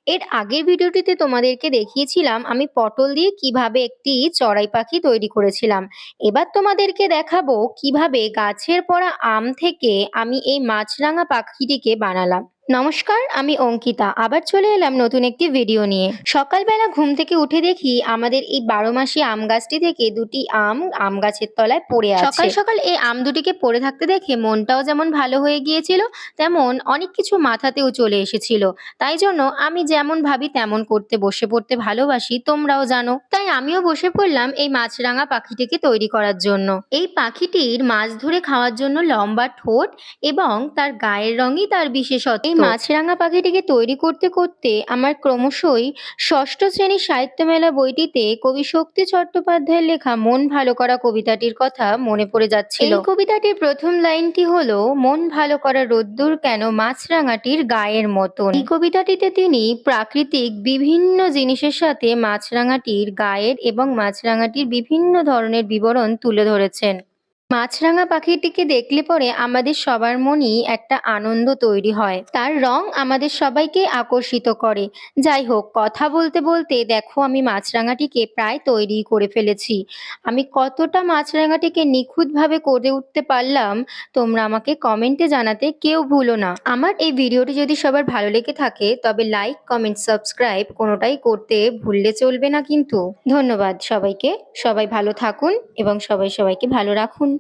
এর আগের ভিডিওটিতে তোমাদেরকে দেখিয়েছিলাম আমি পটল দিয়ে কিভাবে একটি চড়াই পাখি তৈরি করেছিলাম। এবার তোমাদেরকে দেখাবো কিভাবে গাছের পড়া আম থেকে আমি এই মাছরাঙা পাখিটিকে বানালাম। নমস্কার, আমি অঙ্কিতা আবার চলে এলাম নতুন একটি ভিডিও নিয়ে। সকালবেলা ঘুম থেকে উঠে দেখি আমাদের এই 12 মাসি আম গাছটি থেকে দুটি আম গাছের তলায় পড়ে আছে। সকাল সকাল এই আম দুটিকে পড়ে থাকতে দেখে মনটাও যেমন ভালো হয়ে গিয়েছিল, তেমন অনেক কিছু মাথাতেও চলে এসেছিল। তাই জন্য আমি যেমন ভাবি তেমন করতে বসে পড়তে ভালোবাসি, তোমরাও জানো। তাই আমিও বসে পড়লাম এই মাছরাঙা পাখিটিকে তৈরি করার জন্য। এই পাখিটির মাছ ধরে খাওয়ার জন্য লম্বা ঠোঁট এবং তার গায়ের রঙই তার বিশেষত্ব। এই মাছরাঙা পাখিটিকে তৈরি করতে করতে আমার ক্রমশই ষষ্ঠ শ্রেণীর সাহিত্য মেলা বইটিতে কবি শক্তি চট্টোপাধ্যায়ের লেখা মন ভালো করা কবিতাটির কথা মনে পড়ে যাচ্ছিল। এই কবিতাটির প্রথম লাইনটি হলো, মন ভালো করা রোদ্দুর কেন মাছরাঙাটির গায়ের মতন। এই কবিতাটিতে তিনি প্রাকৃতিক বিভিন্ন জিনিসের সাথে মাছরাঙাটির গায়ের এবং মাছরাঙাটির বিভিন্ন ধরনের বিবরণ তুলে ধরেছেন। মাছরাঙা পাখিটিকে দেখলে পরে আমাদের সবার মনেই একটা আনন্দ তৈরি হয়। তার রং আমাদের সবাইকে আকর্ষিত করে। যাই হোক, কথা বলতে বলতে দেখো আমি মাছরাঙাটিকে প্রায় তৈরি করে ফেলেছি। আমি কতটা মাছরাঙাটিকে নিখুঁতভাবে করে উঠতে পারলাম তোমরা আমাকে কমেন্টে জানাতে কেউ ভুলো না। আমার এই ভিডিওটি যদি সবার ভালো লেগে থাকে তবে লাইক, কমেন্ট, সাবস্ক্রাইব কোনোটাই করতে ভুললে চলবে না কিন্তু। ধন্যবাদ সবাইকে। সবাই ভালো থাকুন এবং সবাইকে ভালো রাখুন।